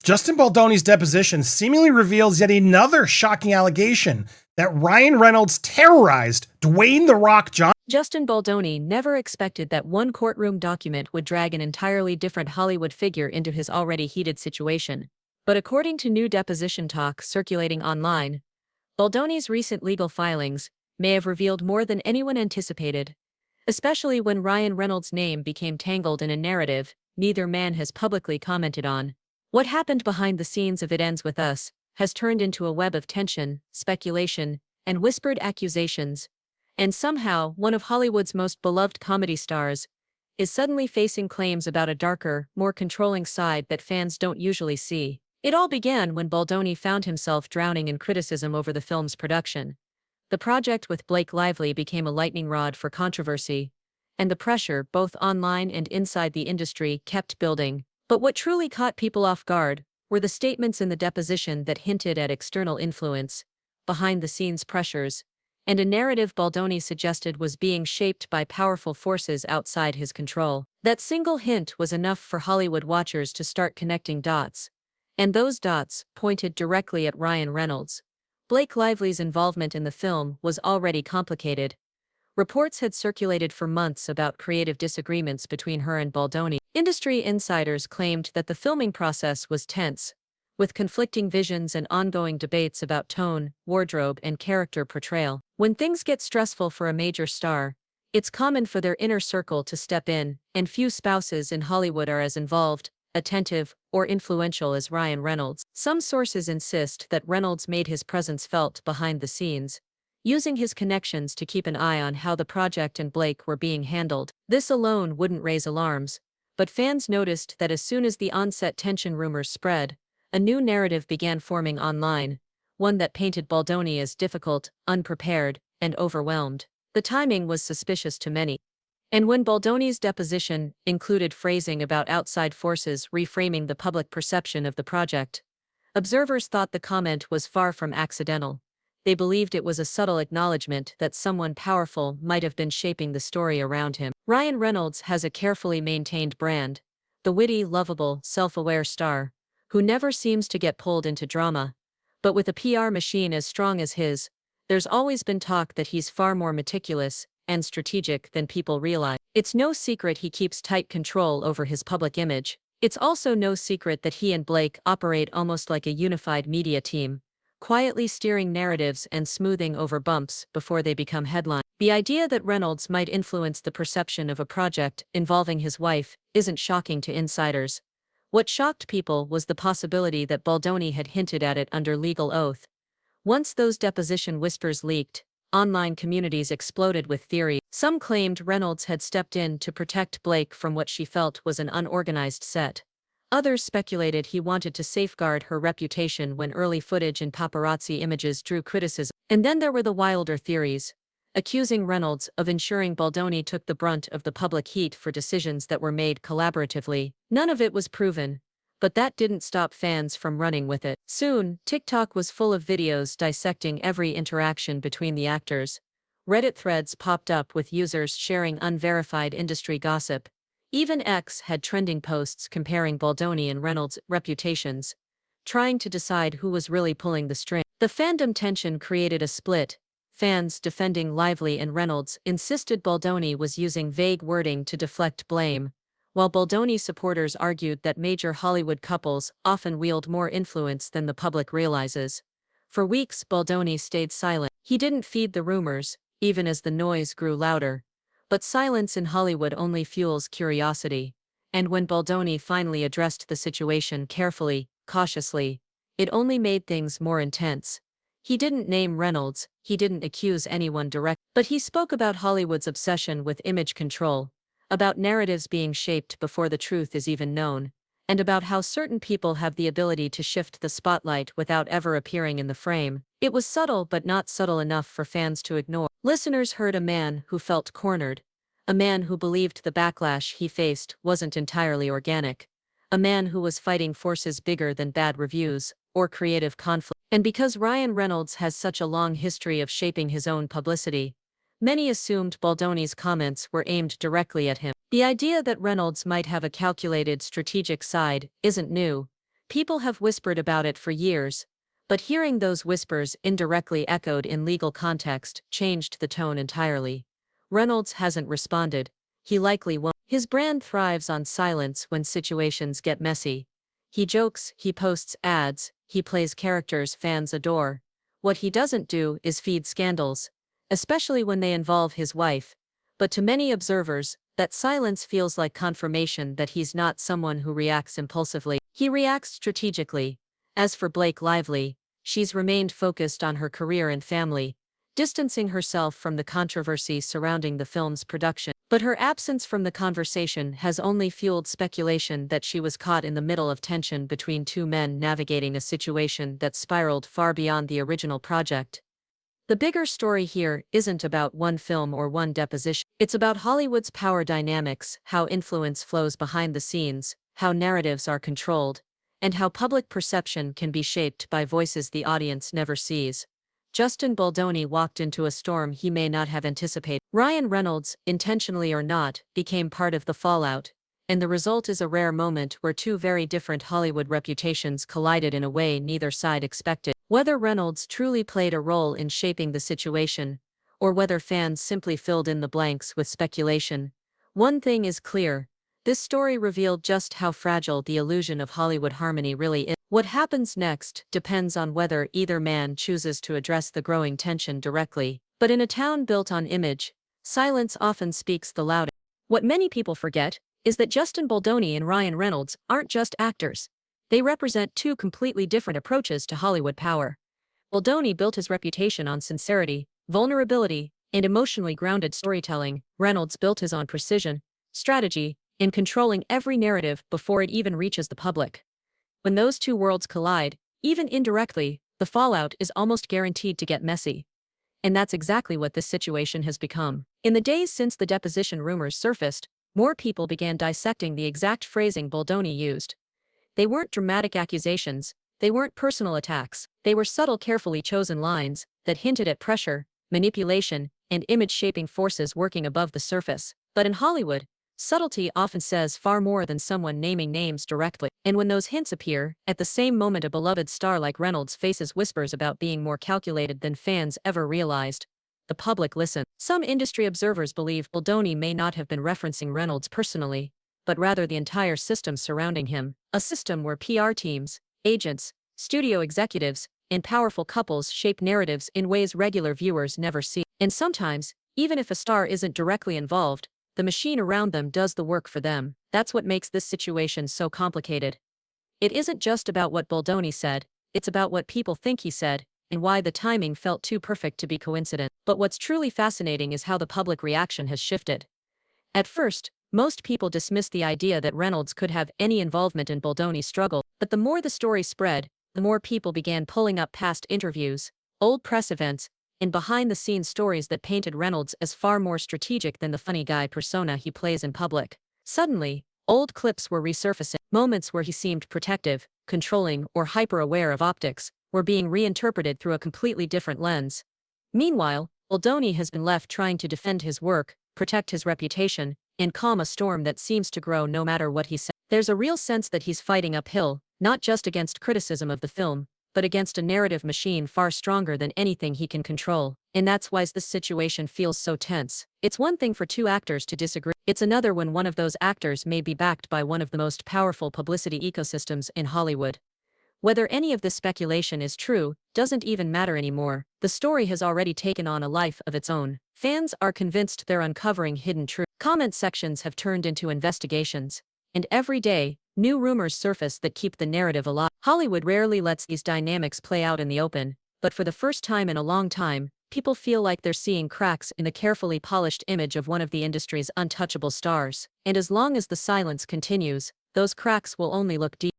Justin Baldoni's deposition seemingly reveals yet another shocking allegation that Ryan Reynolds terrorized Dwayne "The Rock" Johnson. Justin Baldoni never expected that one courtroom document would drag an entirely different Hollywood figure into his already heated situation. But according to new deposition talk circulating online, Baldoni's recent legal filings may have revealed more than anyone anticipated, especially when Ryan Reynolds' name became tangled in a narrative neither man has publicly commented on. What happened behind the scenes of It Ends With Us has turned into a web of tension, speculation, and whispered accusations, and somehow one of Hollywood's most beloved comedy stars is suddenly facing claims about a darker, more controlling side that fans don't usually see. It all began when Baldoni found himself drowning in criticism over the film's production. The project with Blake Lively became a lightning rod for controversy, and the pressure, both online and inside the industry, kept building. But what truly caught people off guard were the statements in the deposition that hinted at external influence, behind-the-scenes pressures, and a narrative Baldoni suggested was being shaped by powerful forces outside his control. That single hint was enough for Hollywood watchers to start connecting dots, and those dots pointed directly at Ryan Reynolds. Blake Lively's involvement in the film was already complicated. Reports had circulated for months about creative disagreements between her and Baldoni. Industry insiders claimed that the filming process was tense, with conflicting visions and ongoing debates about tone, wardrobe, and character portrayal. When things get stressful for a major star, it's common for their inner circle to step in, and few spouses in Hollywood are as involved, attentive, or influential as Ryan Reynolds. Some sources insist that Reynolds made his presence felt behind the scenes, using his connections to keep an eye on how the project and Blake were being handled. This alone wouldn't raise alarms, but fans noticed that as soon as the on-set tension rumors spread, a new narrative began forming online, one that painted Baldoni as difficult, unprepared, and overwhelmed. The timing was suspicious to many. And when Baldoni's deposition included phrasing about outside forces reframing the public perception of the project, observers thought the comment was far from accidental. They believed it was a subtle acknowledgement that someone powerful might have been shaping the story around him. Ryan Reynolds has a carefully maintained brand, the witty, lovable, self-aware star, who never seems to get pulled into drama. But with a PR machine as strong as his, there's always been talk that he's far more meticulous and strategic than people realize. It's no secret he keeps tight control over his public image. It's also no secret that he and Blake operate almost like a unified media team, quietly steering narratives and smoothing over bumps before they become headlines. The idea that Reynolds might influence the perception of a project involving his wife isn't shocking to insiders. What shocked people was the possibility that Baldoni had hinted at it under legal oath. Once those deposition whispers leaked, online communities exploded with theories. Some claimed Reynolds had stepped in to protect Blake from what she felt was an unorganized set. Others speculated he wanted to safeguard her reputation when early footage and paparazzi images drew criticism. And then there were the wilder theories, accusing Reynolds of ensuring Baldoni took the brunt of the public heat for decisions that were made collaboratively. None of it was proven, but that didn't stop fans from running with it. Soon, TikTok was full of videos dissecting every interaction between the actors. Reddit threads popped up with users sharing unverified industry gossip. Even X had trending posts comparing Baldoni and Reynolds' reputations, trying to decide who was really pulling the string. The fandom tension created a split. Fans defending Lively and Reynolds insisted Baldoni was using vague wording to deflect blame, while Baldoni supporters argued that major Hollywood couples often wield more influence than the public realizes. For weeks, Baldoni stayed silent. He didn't feed the rumors, even as the noise grew louder. But silence in Hollywood only fuels curiosity, and when Baldoni finally addressed the situation carefully, cautiously, it only made things more intense. He didn't name Reynolds, he didn't accuse anyone directly, but he spoke about Hollywood's obsession with image control, about narratives being shaped before the truth is even known, and about how certain people have the ability to shift the spotlight without ever appearing in the frame. It was subtle but not subtle enough for fans to ignore. Listeners heard a man who felt cornered, a man who believed the backlash he faced wasn't entirely organic, a man who was fighting forces bigger than bad reviews or creative conflict. And because Ryan Reynolds has such a long history of shaping his own publicity, many assumed Baldoni's comments were aimed directly at him. The idea that Reynolds might have a calculated, strategic side isn't new. People have whispered about it for years, but hearing those whispers indirectly echoed in legal context changed the tone entirely. Reynolds hasn't responded. He likely won't. His brand thrives on silence when situations get messy. He jokes, he posts ads, he plays characters fans adore. What he doesn't do is feed scandals, especially when they involve his wife. But to many observers, that silence feels like confirmation that he's not someone who reacts impulsively. He reacts strategically. As for Blake Lively, she's remained focused on her career and family, distancing herself from the controversy surrounding the film's production. But her absence from the conversation has only fueled speculation that she was caught in the middle of tension between two men navigating a situation that spiraled far beyond the original project. The bigger story here isn't about one film or one deposition. It's about Hollywood's power dynamics, how influence flows behind the scenes, how narratives are controlled, and how public perception can be shaped by voices the audience never sees. Justin Baldoni walked into a storm he may not have anticipated. Ryan Reynolds, intentionally or not, became part of the fallout, and the result is a rare moment where two very different Hollywood reputations collided in a way neither side expected. Whether Reynolds truly played a role in shaping the situation, or whether fans simply filled in the blanks with speculation, one thing is clear: this story revealed just how fragile the illusion of Hollywood harmony really is. What happens next depends on whether either man chooses to address the growing tension directly. But in a town built on image, silence often speaks the loudest. What many people forget is that Justin Baldoni and Ryan Reynolds aren't just actors. They represent two completely different approaches to Hollywood power. Baldoni built his reputation on sincerity, vulnerability, and emotionally grounded storytelling. Reynolds built his on precision, strategy, and controlling every narrative before it even reaches the public. When those two worlds collide, even indirectly, the fallout is almost guaranteed to get messy. And that's exactly what this situation has become. In the days since the deposition rumors surfaced, more people began dissecting the exact phrasing Baldoni used. They weren't dramatic accusations, they weren't personal attacks, they were subtle, carefully chosen lines that hinted at pressure, manipulation, and image-shaping forces working above the surface. But in Hollywood, subtlety often says far more than someone naming names directly. And when those hints appear, at the same moment a beloved star like Reynolds faces whispers about being more calculated than fans ever realized, the public listens. Some industry observers believe Baldoni may not have been referencing Reynolds personally, but rather the entire system surrounding him, a system where PR teams, agents, studio executives, and powerful couples shape narratives in ways regular viewers never see. And sometimes, even if a star isn't directly involved, the machine around them does the work for them. That's what makes this situation so complicated. It isn't just about what Baldoni said, it's about what people think he said, and why the timing felt too perfect to be coincident. But what's truly fascinating is how the public reaction has shifted. At first, most people dismissed the idea that Reynolds could have any involvement in Baldoni's struggle, but the more the story spread, the more people began pulling up past interviews, old press events, and behind-the-scenes stories that painted Reynolds as far more strategic than the funny guy persona he plays in public. Suddenly, old clips were resurfacing. Moments where he seemed protective, controlling, or hyper-aware of optics were being reinterpreted through a completely different lens. Meanwhile, Baldoni has been left trying to defend his work, protect his reputation, and calm a storm that seems to grow no matter what he says. There's a real sense that he's fighting uphill, not just against criticism of the film, but against a narrative machine far stronger than anything he can control. And that's why this situation feels so tense. It's one thing for two actors to disagree. It's another when one of those actors may be backed by one of the most powerful publicity ecosystems in Hollywood. Whether any of this speculation is true doesn't even matter anymore. The story has already taken on a life of its own. Fans are convinced they're uncovering hidden truth. Comment sections have turned into investigations. And every day, new rumors surface that keep the narrative alive. Hollywood rarely lets these dynamics play out in the open, but for the first time in a long time, people feel like they're seeing cracks in the carefully polished image of one of the industry's untouchable stars. And as long as the silence continues, those cracks will only look deep.